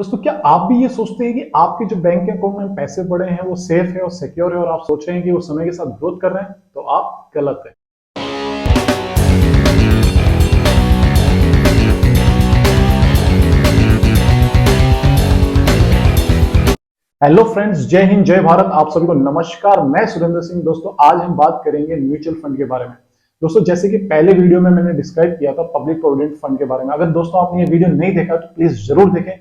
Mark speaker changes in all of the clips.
Speaker 1: दोस्तों क्या आप भी ये सोचते हैं कि आपके जो बैंक अकाउंट में पैसे पड़े हैं वो सेफ है और सिक्योर है और आप सोच रहे हैं कि वो समय के साथ ग्रोथ कर रहे हैं? तो आप गलत है। हेलो फ्रेंड्स, जय हिंद जय भारत। आप सभी को नमस्कार। मैं सुरेंद्र सिंह। दोस्तों आज हम बात करेंगे म्यूचुअल फंड के बारे में। दोस्तों जैसे कि पहले वीडियो में मैंने डिस्क्राइब किया था पब्लिक प्रोविडेंट फंड के बारे में। अगर दोस्तों आपने ये वीडियो नहीं देखा तो प्लीज जरूर देखें,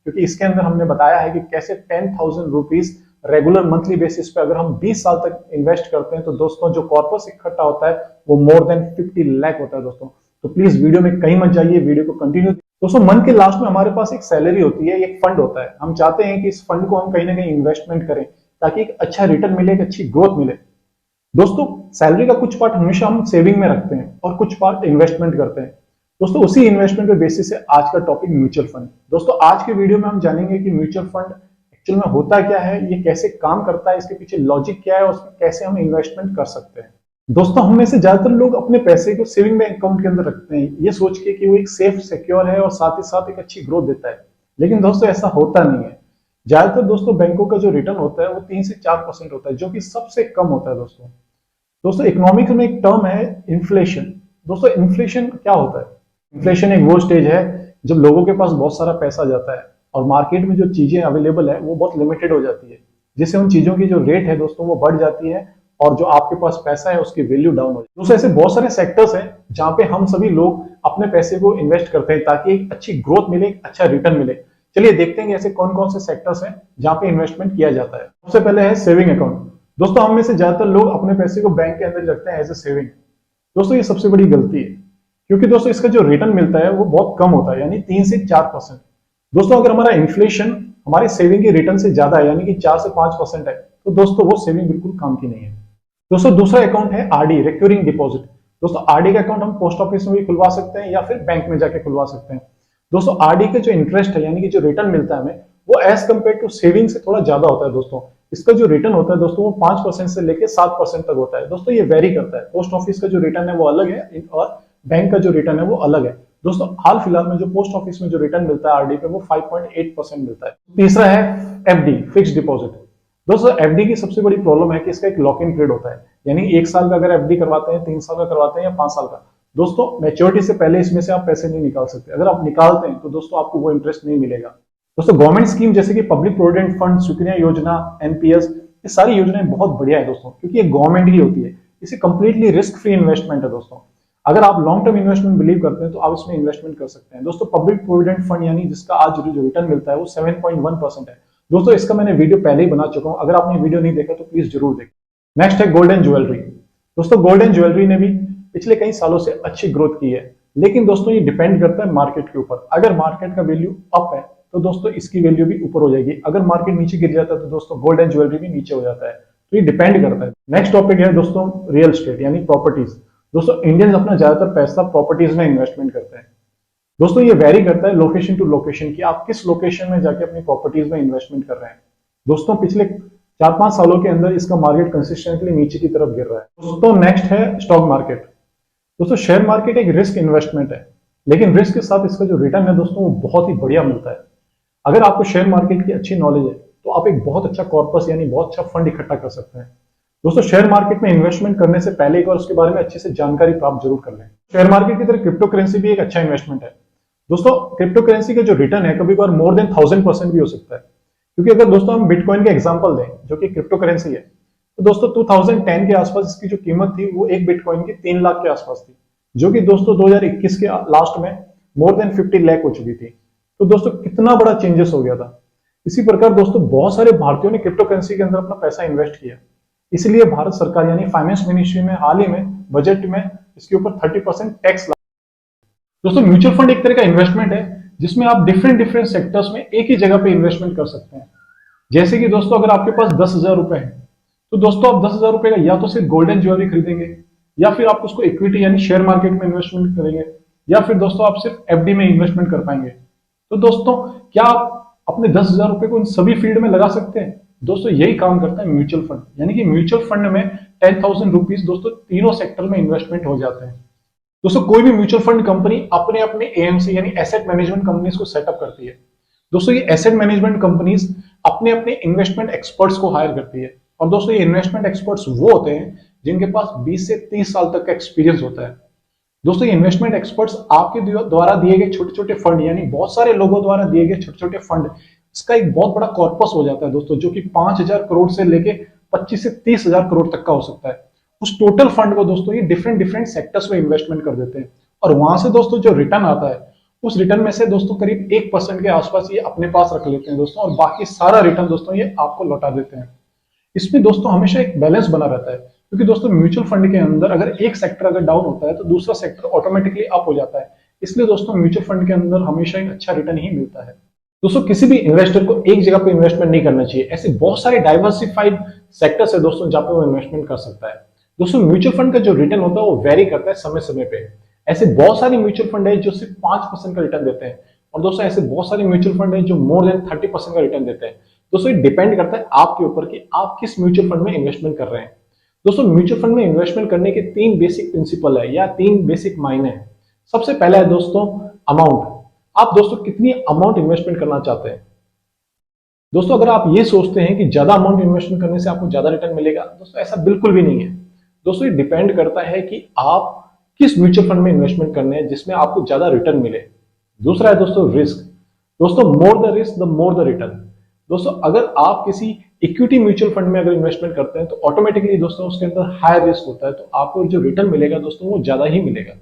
Speaker 1: क्योंकि इसके अंदर हमने बताया है कि कैसे 10,000 रुपीज रेगुलर मंथली बेसिस पे अगर हम 20 साल तक इन्वेस्ट करते हैं तो दोस्तों जो कॉर्पस इकट्ठा होता है वो मोर देन 50 लाख होता है दोस्तों। तो प्लीज वीडियो में कहीं मत जाइए, वीडियो को कंटिन्यू। दोस्तों मंथ के लास्ट में हमारे पास एक सैलरी होती है, एक फंड होता है। हम चाहते हैं कि इस फंड को हम कहीं ना कहीं इन्वेस्टमेंट करें ताकि एक अच्छा रिटर्न मिले, एक अच्छी ग्रोथ मिले। दोस्तों सैलरी का कुछ पार्ट हमेशा हम सेविंग में रखते हैं और कुछ पार्ट इन्वेस्टमेंट करते हैं। दोस्तों उसी इन्वेस्टमेंट पे बेसिस है आज का टॉपिक म्यूचुअल फंड। दोस्तों आज के वीडियो में हम जानेंगे कि म्यूचुअल फंड एक्चुअल में होता क्या है, ये कैसे काम करता है, इसके पीछे लॉजिक क्या है और उसमें कैसे हम इन्वेस्टमेंट कर सकते हैं। दोस्तों हम में से ज्यादातर लोग अपने पैसे को सेविंग बैंक अकाउंट के अंदर रखते हैं, ये सोच के कि वो एक सेफ सिक्योर है और साथ ही साथ एक अच्छी ग्रोथ देता है। लेकिन दोस्तों ऐसा होता नहीं है। ज्यादातर दोस्तों बैंकों का जो रिटर्न होता है वो 3 से 4% होता है, जो कि सबसे कम होता है दोस्तों। दोस्तों इकोनॉमिक्स में एक टर्म है इन्फ्लेशन। दोस्तों इन्फ्लेशन क्या होता है? इन्फ्लेशन एक वो स्टेज है जब लोगों के पास बहुत सारा पैसा जाता है और मार्केट में जो चीजें अवेलेबल है वो बहुत लिमिटेड हो जाती है, जिससे उन चीजों की जो रेट है दोस्तों वो बढ़ जाती है और जो आपके पास पैसा है उसकी वैल्यू डाउन हो जाती है। दोस्तों ऐसे बहुत सारे सेक्टर्स हैं जहां पे हम सभी लोग अपने पैसे को इन्वेस्ट करते हैं ताकि एक अच्छी ग्रोथ मिले, एक अच्छा रिटर्न मिले। चलिए देखते हैं ऐसे कौन कौन से सेक्टर्स हैं जहां पे इन्वेस्टमेंट किया जाता है। सबसे पहले है सेविंग अकाउंट। दोस्तों हम में से ज्यादातर लोग अपने पैसे को बैंक के अंदर रखते हैं एज ए सेविंग। दोस्तों ये सबसे बड़ी गलती है, क्योंकि दोस्तों इसका जो रिटर्न मिलता है वो बहुत कम होता है, यानी 3 से 4%। दोस्तों अगर हमारा इन्फ्लेशन हमारे सेविंग के रिटर्न से ज्यादा है, यानी कि 4 से 5% है, तो दोस्तों वो सेविंग बिल्कुल काम की नहीं है। दोस्तों दूसरा अकाउंट है आरडी, रिकरिंग डिपॉजिट। दोस्तों आरडी का अकाउंट हम पोस्ट ऑफिस में भी खुलवा सकते हैं या फिर बैंक में जाके खुलवा सकते हैं। दोस्तों आरडी का जो इंटरेस्ट है यानी कि जो रिटर्न मिलता है हमें, वो एज कंपेयर टू सेविंग से थोड़ा ज्यादा होता है दोस्तों। इसका जो रिटर्न होता है दोस्तों वो 5% से लेकर 7% तक होता है। दोस्तों ये वेरी करता है। पोस्ट ऑफिस का जो रिटर्न है वो अलग है और बैंक का जो रिटर्न है वो अलग है। दोस्तों हाल फिलहाल में जो पोस्ट ऑफिस में जो रिटर्न मिलता है आरडी पे वो 5.8% मिलता है। तीसरा है एफडी, फिक्स्ड डिपॉजिट। दोस्तों एफडी की सबसे बड़ी प्रॉब्लम है कि इसका एक लॉक इन पीरियड होता है, यानी 1 साल का अगर एफडी करवाते हैं, 3 साल का करवाते हैं या 5 साल का, दोस्तों मैच्योरिटी से पहले इसमें से आप पैसे नहीं निकाल सकते। अगर आप निकालते हैं तो दोस्तों आपको वो इंटरेस्ट नहीं मिलेगा। दोस्तों गवर्नमेंट स्कीम जैसे कि पब्लिक प्रोविडेंट फंड, सुकन्या योजना, एनपीएस, ये सारी योजनाएं बहुत बढ़िया है दोस्तों, क्योंकि ये गवर्नमेंट की होती है। इसे कंप्लीटली रिस्क फ्री इन्वेस्टमेंट है दोस्तों। अगर आप लॉन्ग टर्म इन्वेस्टमेंट बिलीव करते हैं तो आप इसमें इन्वेस्टमेंट कर सकते हैं। दोस्तों पब्लिक प्रोविडेंट फंड यानी जिसका आज जो रिटर्न मिलता है वो 7.1% है। दोस्तों इसका मैंने वीडियो पहले ही बना चुका हूं, अगर आपने वीडियो नहीं देखा तो प्लीज जरूर देखें। नेक्स्ट है गोल्ड एंड ज्वेलरी। दोस्तों गोल्ड एंड ज्वेलरी ने भी पिछले कई सालों से अच्छी ग्रोथ की है, लेकिन दोस्तों ये डिपेंड करता है मार्केट के ऊपर। अगर मार्केट का वैल्यू अप है तो दोस्तों इसकी वैल्यू भी ऊपर हो जाएगी, अगर मार्केट नीचे गिर जाता है तो दोस्तों गोल्ड एंड ज्वेलरी भी नीचे हो जाता है। तो ये डिपेंड करता है। नेक्स्ट टॉपिक है दोस्तों रियल एस्टेट यानी प्रॉपर्टीज। दोस्तों इंडियंस अपना ज्यादातर पैसा प्रॉपर्टीज में इन्वेस्टमेंट करते हैं। दोस्तों ये वेरी करता है लोकेशन टू लोकेशन कि आप किस लोकेशन में जाके अपनी प्रॉपर्टीज में इन्वेस्टमेंट कर रहे हैं। दोस्तों पिछले 4-5 सालों के अंदर इसका मार्केट कंसिस्टेंटली नीचे की तरफ गिर रहा है। दोस्तों नेक्स्ट है स्टॉक मार्केट। दोस्तों शेयर मार्केट एक रिस्क इन्वेस्टमेंट है, लेकिन रिस्क के साथ इसका जो रिटर्न है दोस्तों वो बहुत ही बढ़िया मिलता है। अगर आपको शेयर मार्केट की अच्छी नॉलेज है तो आप एक बहुत अच्छा कॉर्पस यानी बहुत अच्छा फंड इकट्ठा कर सकते हैं। दोस्तों शेयर मार्केट में इन्वेस्टमेंट करने से पहले एक बार उसके बारे में अच्छे से जानकारी प्राप्त जरूर कर लें। शेयर मार्केट की तरह क्रिप्टो करेंसी भी एक अच्छा इन्वेस्टमेंट है। दोस्तों क्रिप्टो करेंसी का जो रिटर्न है कभी कभार मोर देन 1000% भी हो सकता है, क्योंकि अगर दोस्तों हम बिटकॉइन का एग्जांपल दें जो कि क्रिप्टो करेंसी है, तो दोस्तों 2010 के आसपास इसकी जो कीमत थी वो एक बिटकॉइन की 3 लाख के आसपास थी, जो कि दोस्तों 2021 के लास्ट में मोर देन 50 लाख हो चुकी थी। तो दोस्तों कितना बड़ा चेंजेस हो गया था। इसी प्रकार दोस्तों बहुत सारे भारतीयों ने क्रिप्टो करेंसी के अंदर अपना पैसा इन्वेस्ट किया। इसलिए भारत सरकार यानी फाइनेंस मिनिस्ट्री में हाल ही में बजट में इसके ऊपर 30% टैक्स। दोस्तों म्यूचुअल फंड एक तरह का इन्वेस्टमेंट है जिसमें आप डिफरेंट डिफरेंट सेक्टर्स में एक ही जगह पे इन्वेस्टमेंट कर सकते हैं। जैसे कि दोस्तों अगर आपके पास 10,000 रुपए है तो दोस्तों आप 10,000 रुपए का या तो सिर्फ गोल्ड एंड ज्वेलरी खरीदेंगे, या फिर आप उसको इक्विटी यानी शेयर मार्केट में इन्वेस्टमेंट करेंगे, या फिर दोस्तों आप सिर्फ एफडी में इन्वेस्टमेंट कर पाएंगे। तो दोस्तों क्या आप अपने 10,000 रुपए को इन सभी फील्ड में लगा सकते हैं? दोस्तों यही काम करता है म्यूचुअल फंड, यानी कि म्यूचुअल फंड में 10,000 रुपीज दोस्तों तीनों सेक्टर में इन्वेस्टमेंट हो जाते हैं। दोस्तों कोई भी म्यूचुअल फंड कंपनी अपने अपने एएमसी यानी एसेट मैनेजमेंट कंपनीज को सेटअप करती है। दोस्तों ये एसेट मैनेजमेंट कंपनीज अपने अपने इन्वेस्टमेंट एक्सपर्ट्स को हायर करती है, और दोस्तों ये इन्वेस्टमेंट एक्सपर्ट्स वो होते हैं जिनके पास 20 से 30 साल तक का एक्सपीरियंस होता है। दोस्तों ये इन्वेस्टमेंट एक्सपर्ट्स आपके द्वारा दिए गए छोटे छोटे फंड, यानी बहुत सारे लोगों द्वारा दिए गए छोटे छोटे फंड, इसका एक बहुत बड़ा कॉर्पस हो जाता है दोस्तों, जो कि 5,000 करोड़ से लेके 25 से 30,000 करोड़ तक का हो सकता है। उस टोटल फंड को दोस्तों ये डिफरेंट डिफरेंट सेक्टर्स में इन्वेस्टमेंट कर देते हैं, और वहां से दोस्तों जो रिटर्न आता है, उस रिटर्न में से दोस्तों करीब 1% के आसपास ये अपने पास रख लेते हैं दोस्तों, और बाकी सारा रिटर्न दोस्तों ये आपको लौटा देते हैं। इसमें दोस्तों हमेशा एक बैलेंस बना रहता है, क्योंकि दोस्तों म्यूचुअल फंड के अंदर अगर एक सेक्टर अगर डाउन होता है तो दूसरा सेक्टर ऑटोमेटिकली अप हो जाता है। इसलिए दोस्तों म्यूचुअल फंड के अंदर हमेशा एक अच्छा रिटर्न ही मिलता है। दोस्तों किसी भी इन्वेस्टर को एक जगह पे इन्वेस्टमेंट नहीं करना चाहिए, ऐसे बहुत सारे डाइवर्सिफाइड सेक्टर्स है दोस्तों जहां पे वो इन्वेस्टमेंट कर सकता है। दोस्तों म्यूचुअल फंड का जो रिटर्न होता है वो वेरी करता है समय समय पे। ऐसे बहुत सारे म्यूचुअल फंड है जो सिर्फ 5% का रिटर्न देते हैं, और दोस्तों ऐसे बहुत सारे म्यूचुअल फंड है जो मोर देन 30% का रिटर्न देते हैं। दोस्तों ये डिपेंड करता है आपके ऊपर कि आप किस म्यूचुअल फंड में इन्वेस्टमेंट कर रहे हैं। दोस्तों म्यूचुअल फंड में इन्वेस्टमेंट करने के 3 बेसिक प्रिंसिपल है या 3 बेसिक मायने हैं। सबसे पहला है दोस्तों अमाउंट। आप दोस्तों कितनी अमाउंट इन्वेस्टमेंट करना चाहते हैं। दोस्तों अगर आप ये सोचते हैं कि ज्यादा अमाउंट इन्वेस्टमेंट करने से आपको ज्यादा रिटर्न मिलेगा, दोस्तों ऐसा बिल्कुल भी नहीं है। दोस्तों ये डिपेंड करता है कि आप किस म्यूचुअल फंड में इन्वेस्टमेंट करने हैं जिसमें आपको ज्यादा रिटर्न मिले। दूसरा है दोस्तों रिस्क। दोस्तों more the risk the more the return. दोस्तों अगर आप किसी इक्विटी म्यूचुअल फंड में अगर इन्वेस्टमेंट करते हैं तो ऑटोमेटिकली दोस्तों उसके अंदर हाई रिस्क होता है, तो आपको जो रिटर्न मिलेगा दोस्तों वो ज्यादा ही मिलेगा।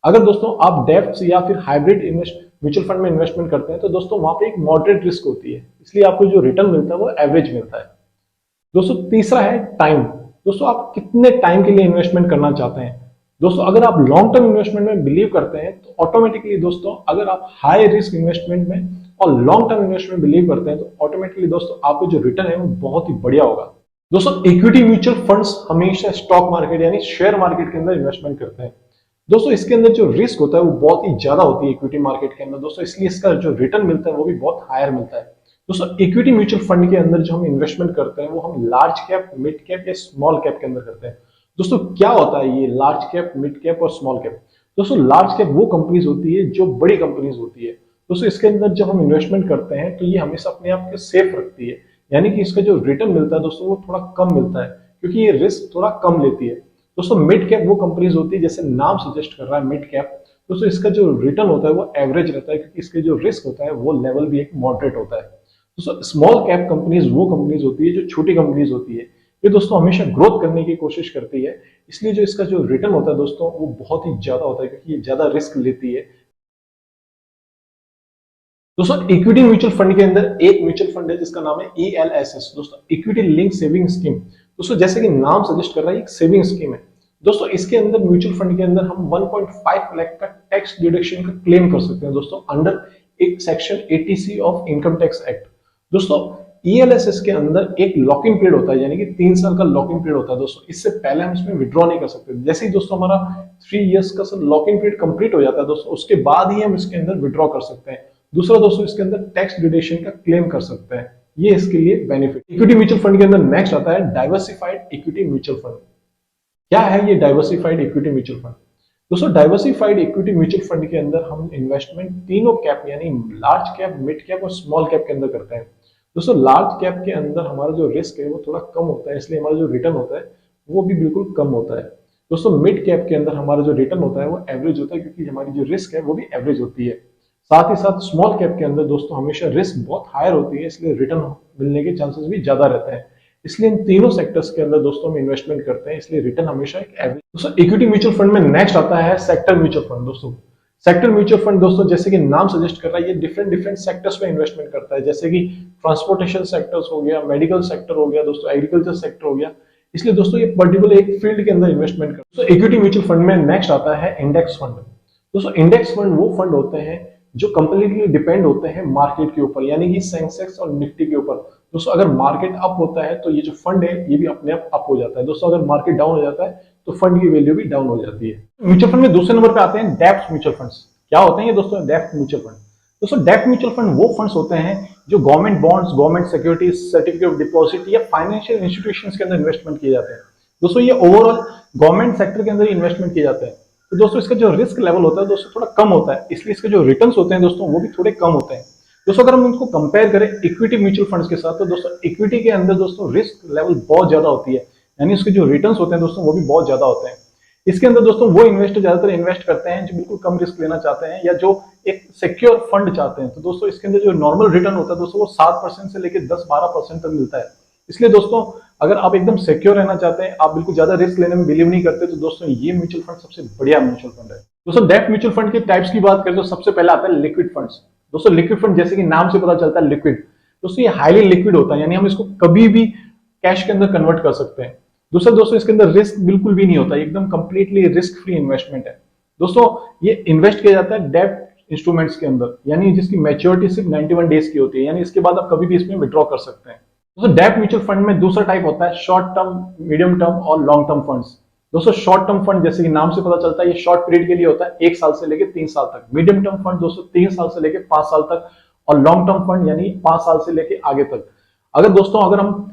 Speaker 1: अगर दोस्तों आप डेब्ट या फिर हाइब्रिड म्यूचुअल फंड में इन्वेस्टमेंट करते हैं तो दोस्तों वहां पे एक मॉडरेट रिस्क होती है, इसलिए आपको जो रिटर्न मिलता है वो एवरेज मिलता है। दोस्तों तीसरा है टाइम। दोस्तों आप कितने टाइम के लिए इन्वेस्टमेंट करना चाहते हैं। दोस्तों अगर आप लॉन्ग टर्म इन्वेस्टमेंट में बिलीव करते हैं तो ऑटोमेटिकली दोस्तों अगर आप हाई रिस्क इन्वेस्टमेंट में और लॉन्ग टर्म इन्वेस्टमेंट बिलीव करते हैं तो ऑटोमेटिकली दोस्तों आपको जो रिटर्न है वो बहुत ही बढ़िया होगा। दोस्तों इक्विटी म्यूचुअल फंड्स हमेशा स्टॉक मार्केट यानी शेयर मार्केट के अंदर इन्वेस्टमेंट करते हैं। दोस्तों इसके अंदर जो रिस्क होता है वो बहुत ही ज्यादा होती है इक्विटी मार्केट के अंदर दोस्तों, इसलिए इसका जो रिटर्न मिलता है वो भी बहुत हायर मिलता है। दोस्तों इक्विटी म्यूचुअल फंड के अंदर जो हम इन्वेस्टमेंट करते हैं वो हम लार्ज कैप, मिड कैप या स्मॉल कैप के अंदर करते हैं। दोस्तों क्या होता है ये लार्ज कैप, मिड कैप और स्मॉल कैप। दोस्तों लार्ज कैप वो कंपनीज होती है जो बड़ी कंपनीज होती है। दोस्तों इसके अंदर जब हम इन्वेस्टमेंट करते हैं तो ये हमेशा अपने आप को सेफ रखती है, यानी कि इसका जो रिटर्न मिलता है दोस्तों वो थोड़ा कम मिलता है, क्योंकि ये रिस्क थोड़ा कम लेती है। दोस्तों मिड कैप वो कंपनीज होती है, जैसे नाम सजेस्ट कर रहा है मिड कैप, दोस्तों इसका जो रिटर्न होता है वो एवरेज रहता है, क्योंकि इसके जो रिस्क होता है वो लेवल भी एक मॉडरेट होता है। दोस्तों स्मॉल कैप कंपनीज वो कंपनीज होती है जो छोटी कंपनीज होती है, ये दोस्तों हमेशा ग्रोथ करने की कोशिश करती है, इसलिए जो इसका जो रिटर्न होता है दोस्तों वो बहुत ही ज्यादा होता है, क्योंकि ये ज्यादा रिस्क लेती है। दोस्तों इक्विटी म्यूचुअल फंड के अंदर एक म्यूचुअल फंड है जिसका नाम है ELSS, दोस्तों इक्विटी लिंक सेविंग स्कीम। दोस्तों जैसे कि नाम सजेस्ट कर रहा है एक सेविंग स्कीम है। दोस्तों इसके अंदर म्यूचुअल फंड के अंदर हम 1.5 लाख का टैक्स डिडक्शन का क्लेम कर सकते हैं दोस्तों, अंडर एक section 80C of income tax act. दोस्तों ELSS के अंदर एक लॉकिंग पीरियड होता है, यानी कि 3 साल का लॉकिंग पीरियड होता है दोस्तों, इससे पहले हम इसमें विड्रॉ नहीं कर सकते। जैसे ही दोस्तों हमारा 3 इयर्स का लॉकिंग पीरियड कंप्लीट हो जाता है दोस्तों, उसके बाद ही हम इसके अंदर विड्रॉ कर सकते हैं। दूसरा दोस्तों इसके अंदर टैक्स डिडक्शन का क्लेम कर सकते हैं, ये इसके लिए बेनिफिट। इक्विटी म्यूचुअल फंड के अंदर नेक्स्ट आता है डाइवर्सिफाइड इक्विटी म्यूचुअल फंड। क्या है ये डाइवर्सिफाइड इक्विटी म्यूचुअल फंड। दोस्तों डाइवर्सिफाइड इक्विटी म्यूचुअल फंड के अंदर हम इन्वेस्टमेंट तीनों कैप यानी लार्ज कैप, मिड कैप और स्मॉल कैप के अंदर करते हैं। दोस्तों लार्ज कैप के अंदर हमारा जो रिस्क है वो थोड़ा कम होता है, इसलिए हमारा जो रिटर्न होता है वो भी बिल्कुल कम होता है। दोस्तों मिड कैप के अंदर हमारा जो रिटर्न होता है वो एवरेज होता है, क्योंकि हमारी जो रिस्क है वो भी एवरेज होती है। साथ ही साथ स्मॉल कैप के अंदर दोस्तों हमेशा रिस्क बहुत हायर होती है, इसलिए रिटर्न मिलने के चांसेस भी ज्यादा रहते हैं। इसलिए इन तीनों सेक्टर्स के अंदर दोस्तों हम इन्वेस्टमेंट करते हैं, इसलिए रिटर्न हमेशा एक एवरेज। दोस्तों इक्विटी म्यूचुअल फंड में नेक्स्ट आता है सेक्टर म्यूचुअल फंड। दोस्तों सेक्टर म्यूचुअल फंड दोस्तों जैसे कि नाम सजेस्ट कर रहा है ये डिफरेंट डिफरेंट सेक्टर्स में इन्वेस्टमेंट करता है, जैसे कि ट्रांसपोर्टेशन सेक्टर्स हो गया, मेडिकल सेक्टर हो गया, दोस्तों एग्रीकल्चर सेक्टर हो गया, इसलिए दोस्तों ये पर्टिकुलर एक फील्ड के अंदर इन्वेस्टमेंट करता है। तो इक्विटी म्यूचुअल फंड में नेक्स्ट आता है इंडेक्स फंड। दोस्तों इंडेक्स फंड वो फंड होते हैं जो कंप्लीटली डिपेंड होते हैं मार्केट के ऊपर, यानी कि सेंसेक्स और निफ्टी के ऊपर। दोस्तों अगर मार्केट अप होता है तो ये जो फंड है ये भी अपने आप अप हो जाता है। दोस्तों अगर मार्केट डाउन हो जाता है तो फंड की वैल्यू भी डाउन हो जाती है। म्यूचुअल फंड में दूसरे नंबर पे आते हैं डेब्ट म्यूचुअल फंड्स। क्या होते हैं ये दोस्तों डेब्ट म्यूचुअल फंड। दोस्तों डेब्ट म्यूचुअल फंड वो फंड्स होते हैं जो government bonds, government securities, certificate of deposit या फाइनेंशियल इंस्टीट्यूशंस के अंदर इन्वेस्टमेंट किए जाते हैं। दोस्तों ये ओवरऑल गवर्नमेंट सेक्टर के अंदर इन्वेस्टमेंट किए जाते हैं, तो दोस्तों इसका जो रिस्क लेवल होता है दोस्तों थोड़ा कम होता है, इसलिए इसके जो रिटर्न्स होते हैं दोस्तों वो भी थोड़े कम होते हैं। दोस्तों अगर हम इनको कंपेयर करें इक्विटी म्यूचुअल फंड्स के साथ, तो दोस्तों इक्विटी के अंदर दोस्तों रिस्क लेवल बहुत ज्यादा होती है, यानी उसके जो रिटर्न्स होते हैं दोस्तों वो भी बहुत ज्यादा होते हैं। इसके अंदर दोस्तों वो इन्वेस्टर ज्यादातर इन्वेस्ट करते हैं जो बिल्कुल कम रिस्क लेना चाहते हैं या जो एक सिक्योर फंड चाहते हैं। तो दोस्तों इसके अंदर जो नॉर्मल रिटर्न होता है दोस्तों वो 7% से लेकर 10-12% तक मिलता है। इसलिए दोस्तों अगर आप एकदम सिक्योर रहना चाहते हैं, आप बिल्कुल ज्यादा रिस्क लेने में बिलीव नहीं करते, तो दोस्तों ये म्यूचुअल फंड सबसे बढ़िया म्यूचुअल फंड है। दोस्तों डेब्ट म्यूचुअल फंड के टाइप्स की बात करें तो सबसे पहले आता है लिक्विड फंड्स। दोस्तों लिक्विड फंड जैसे कि नाम से पता चलता है लिक्विड, दोस्तों ये हाईली लिक्विड होता है, यानी हम इसको कभी भी कैश के अंदर कन्वर्ट कर सकते हैं। दूसरा दोस्तों इसके अंदर रिस्क बिल्कुल भी नहीं होता, एकदम कंप्लीटली रिस्क फ्री इन्वेस्टमेंट है। दोस्तों ये इन्वेस्ट किया जाता है डेब्ट इंस्ट्रूमेंट्स के अंदर, यानी जिसकी मैच्योरिटी सिर्फ 91 डेज की होती है, यानी इसके बाद आप कभी भी इसमें विड्रॉ कर सकते हैं। दोस्तों डेब्ट म्यूचुअल फंड में दूसरा टाइप होता है शॉर्ट टर्म, मीडियम टर्म और लॉन्ग टर्म फंड्स। दोस्तों शॉर्ट टर्म फंड जैसे कि नाम से पता चलता है ये शॉर्ट पीरियड के लिए होता है, 1 साल से लेकर 3 साल तक। मीडियम टर्म फंड दोस्तों 3 साल से लेकर 5 साल तक, और लॉन्ग टर्म फंड यानी 5 साल से लेकर आगे तक। अगर हम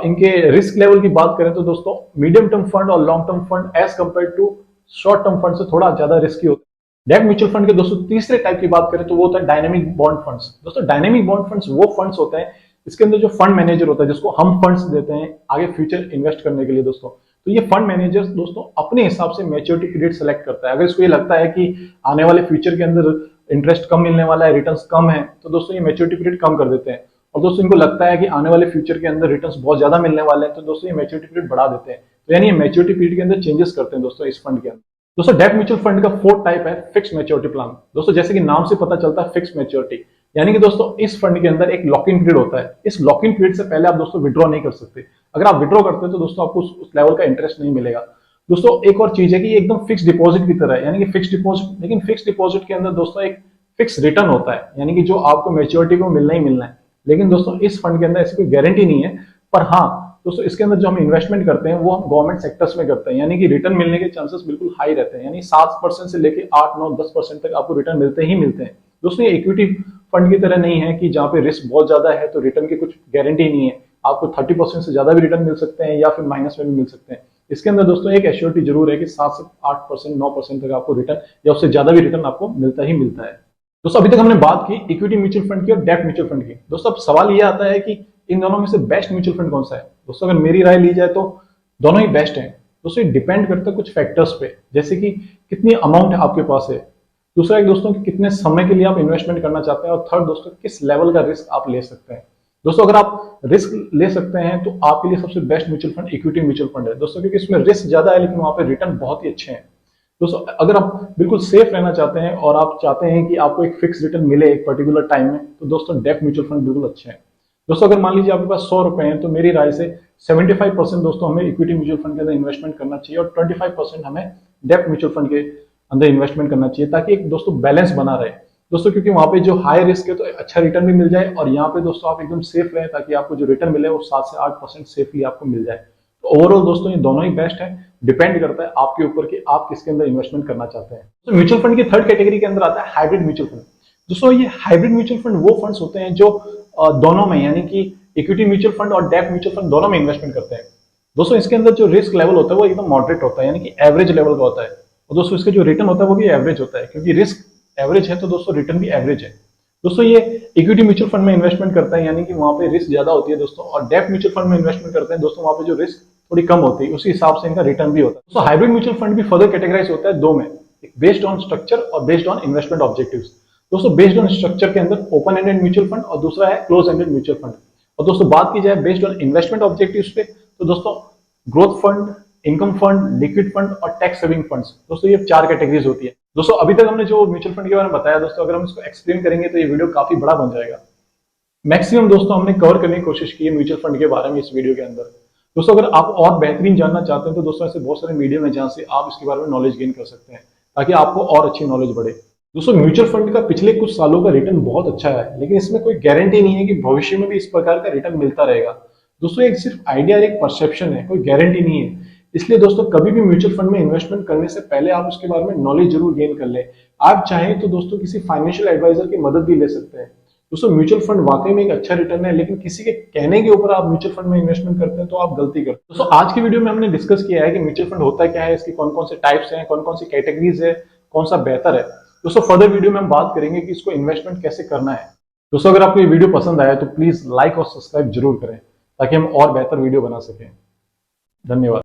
Speaker 1: इनके रिस्क लेवल की बात करें तो दोस्तों मीडियम टर्म फंड और long term fund as compared to short term fund से थोड़ा ज्यादा रिस्की होता है। डेब्ट म्यूचुअल फंड के दोस्तों तीसरे टाइप की बात करें तो वो होता है डायनेमिक बॉन्ड फंड्स। दोस्तों डायनेमिक बॉन्ड फंड्स वो फंड्स होते हैं इसके अंदर जो फंड मैनेजर होता है, जिसको हम फंड्स देते हैं आगे फ्यूचर इन्वेस्ट करने के लिए दोस्तों। तो ये फंड मैनेजर दोस्तों अपने हिसाब से मैच्योरिटी पीरियड सेलेक्ट करता है। अगर इसको ये लगता है कि आने वाले फ्यूचर के अंदर इंटरेस्ट कम मिलने वाला है, रिटर्न्स कम है, तो दोस्तों ये मैच्योरिटी पीरियड कम कर देते हैं। और दोस्तों इनको लगता है कि आने वाले फ्यूचर के अंदर रिटर्न्स बहुत ज्यादा मिलने वाले हैं, तो दोस्तों ये मैच्योरिटी पीरियड बढ़ा देते हैं। तो यानी ये मैच्योरिटी पीरियड के अंदर चेंजेस करते हैं दोस्तों इस फंड के अंदर। दोस्तों डेब्ट म्यूचुअल फंड का फोर्थ टाइप है फिक्स मैच्योरिटी प्लान। दोस्तों जैसे कि नाम से पता चलता है फिक्स मैच्योरिटी, यानी कि दोस्तों इस फंड के अंदर एक लॉक इन पीरियड होता है। इस लॉक इन पीरियड से पहले आप दोस्तों विड्रॉ नहीं कर सकते। अगर आप विड्रॉ करते हैं तो दोस्तों आपको उस लेवल का इंटरेस्ट नहीं मिलेगा। दोस्तों एक और चीज है कि ये एकदम फिक्स डिपॉजिट की तरह है, यानी कि फिक्स डिपॉजिट, लेकिन फिक्स डिपॉजिट के अंदर दोस्तों एक फिक्स रिटर्न होता है, यानी कि जो आपको मैच्योरिटी को मिलना ही मिलना है। लेकिन दोस्तों इस फंड के अंदर ऐसी कोई गारंटी नहीं है। पर हाँ दोस्तों इसके अंदर जो हम इन्वेस्टमेंट करते हैं वो हम गवर्नमेंट सेक्टर्स में करते हैं, यानी कि रिटर्न मिलने के चांसेस बिल्कुल हाई रहते हैं, यानी 7% से लेकर 8-9-10% तक आपको रिटर्न मिलते ही मिलते हैं। दोस्तों ये इक्विटी फंड की तरह नहीं है कि जहां पे रिस्क बहुत ज्यादा है तो रिटर्न की कुछ गारंटी नहीं है। आपको 30% से ज्यादा भी रिटर्न मिल सकते हैं या फिर माइनस में भी मिल सकते हैं। इसके अंदर दोस्तों एक एश्योरिटी जरूर है कि 7 से 8%, 9% तक आपको रिटर्न या उससे ज्यादा भी रिटर्न आपको मिलता ही मिलता है। दोस्तों अभी तक हमने बात की इक्विटी म्यूचुअल फंड की और डेब्ट म्यूचुअल फंड की। दोस्तों अब सवाल ये आता है कि इन दोनों में से बेस्ट म्यूचुअल फंड कौन सा है। दोस्तों अगर मेरी राय ली जाए तो दोनों ही बेस्ट हैं। दोस्तों ये डिपेंड करता है कुछ फैक्टर्स पे, जैसे कि कितनी अमाउंट आपके पास है, दूसरा एक दोस्तों कि कितने समय के लिए आप इन्वेस्टमेंट करना चाहते हैं, और थर्ड दोस्तों किस लेवल का रिस्क आप ले सकते हैं। दोस्तों अगर आप रिस्क ले सकते हैं तो आपके लिए सबसे best mutual fund equity mutual fund है दोस्तों, क्योंकि इसमें रिस्क ज्यादा है लेकिन वहां पे रिटर्न बहुत ही अच्छे हैं। दोस्तों अगर आप बिल्कुल सेफ रहना चाहते हैं और आप चाहते हैं कि आपको एक फिक्स रिटर्न मिले एक पर्टिकुलर टाइम में, तो दोस्तों डेब्ट म्यूचुअल फंड बिल्कुल अच्छे हैं। दोस्तों अगर मान लीजिए आपके पास 100 रुपए हैं तो मेरी राय से 75% दोस्तों हमें इक्विटी म्यूचुअल फंड के अंदर इन्वेस्टमेंट करना चाहिए और 25% हमें डेब्ट म्यूचुअल फंड के अंदर इन्वेस्टमेंट करना चाहिए, ताकि एक दोस्तों बैलेंस बना रहे दोस्तों, क्योंकि वहां पे जो हाई रिस्क है तो अच्छा रिटर्न भी मिल जाए, और यहाँ पे दोस्तों आप एकदम सेफ रहे ताकि आपको जो रिटर्न मिले वो 7 से 8% सेफली आपको मिल जाए। तो ओवरऑल दोस्तों ये दोनों ही बेस्ट है, डिपेंड करता है आपके ऊपर कि आप किसके अंदर इन्वेस्टमेंट करना चाहते हैं। तो म्यूचुअल फंड की थर्ड कैटेगरी के अंदर आता है हाइब्रिड म्यूचुअल फंड। दोस्तों ये हाइब्रिड म्यूचुअल फंड वो फंड्स होते हैं जो दोनों में, यानी कि इक्विटी म्यूचुअल फंड और डेब्ट म्यूचुअल फंड दोनों में इन्वेस्टमेंट करते हैं। दोस्तों इसके अंदर जो रिस्क लेवल होता है वो एकदम मॉडरेट होता है, यानी कि एवरेज लेवल का होता है, और दोस्तों इसका जो रिटर्न होता है वो भी एवरेज होता है, क्योंकि रिस्क एवरेज है तो दोस्तों रिटर्न भी एवरेज है। दोस्तों ये इक्विटी म्यूचुअल फंड में इन्वेस्टमेंट करता है, यानी कि वहां पे रिस्क ज्यादा होती है दोस्तों, और डेब्ट म्यूचुअल फंड में इन्वेस्टमेंट करते हैं दोस्तों, वहां पे जो रिस्क थोड़ी कम होती है, उसी हिसाब से इनका रिटर्न भी होता है। दोस्तों हाइब्रिड म्यूचुअल फंड भी फर्दर कैटेगराइज होता है दो में, एक बेस्ड ऑन स्ट्रक्चर और बेस्ड ऑन इन्वेस्टमेंट ऑब्जेक्टिव्स। दोस्तों बेस्ड ऑन स्ट्रक्चर के अंदर ओपन एंडेड म्यूचुअल फंड और दूसरा है क्लोज एंडेड म्यूचुअल फंड। और दोस्तों बात की जाए बेस्ड ऑन इन्वेस्टमेंट ऑब्जेक्टिव्स पे, तो दोस्तों growth fund, income fund, liquid fund और टैक्स सेविंग फंड्स, दोस्तों ये 4 कैटेगरीज होती है। दोस्तों अभी तक हमने जो म्यूचुअल फंड के बारे में बताया दोस्तों, अगर हम इसको एक्सप्लेन करेंगे तो ये वीडियो काफी बड़ा बन जाएगा। मैक्सिमम दोस्तों हमने कवर करने की कोशिश की है म्यूचुअल फंड के बारे में इस वीडियो के अंदर। दोस्तों अगर आप और बेहतरीन जानना चाहते हैं तो दोस्तों ऐसे बहुत सारे मीडियम है जहां से आप इसके बारे में नॉलेज गेन कर सकते हैं, ताकि आपको और अच्छी नॉलेज बढ़े। दोस्तों म्यूचुअल फंड का पिछले कुछ सालों का रिटर्न बहुत अच्छा है, लेकिन इसमें कोई गारंटी नहीं है कि भविष्य में भी इस प्रकार का रिटर्न मिलता रहेगा। दोस्तों एक सिर्फ आइडिया, एक परसेप्शन है, कोई गारंटी नहीं है। इसलिए दोस्तों कभी भी म्यूचुअल फंड में इन्वेस्टमेंट करने से पहले आप उसके बारे में नॉलेज जरूर गेन कर ले। आप चाहें तो दोस्तों किसी फाइनेंशियल एडवाइजर की मदद भी ले सकते हैं। दोस्तों म्यूचुअल फंड वाकई में एक अच्छा रिटर्न है, लेकिन किसी के कहने के ऊपर आप म्यूचुअल फंड में इन्वेस्टमेंट करते हैं तो आप गलती करते हैं। दोस्तों आज की वीडियो में हमने डिस्कस किया है कि म्यूचुअल फंड होता क्या है, इसकी कौन कौन से टाइप्स हैं, कौन कौन सी कैटेगरीज है, कौन सा बेहतर है। दोस्तों फर्दर वीडियो में हम बात करेंगे कि इसको इन्वेस्टमेंट कैसे करना है। दोस्तों अगर आपको ये वीडियो पसंद आया तो प्लीज लाइक और सब्सक्राइब जरूर करें ताकि हम और बेहतर वीडियो बना सकें। धन्यवाद।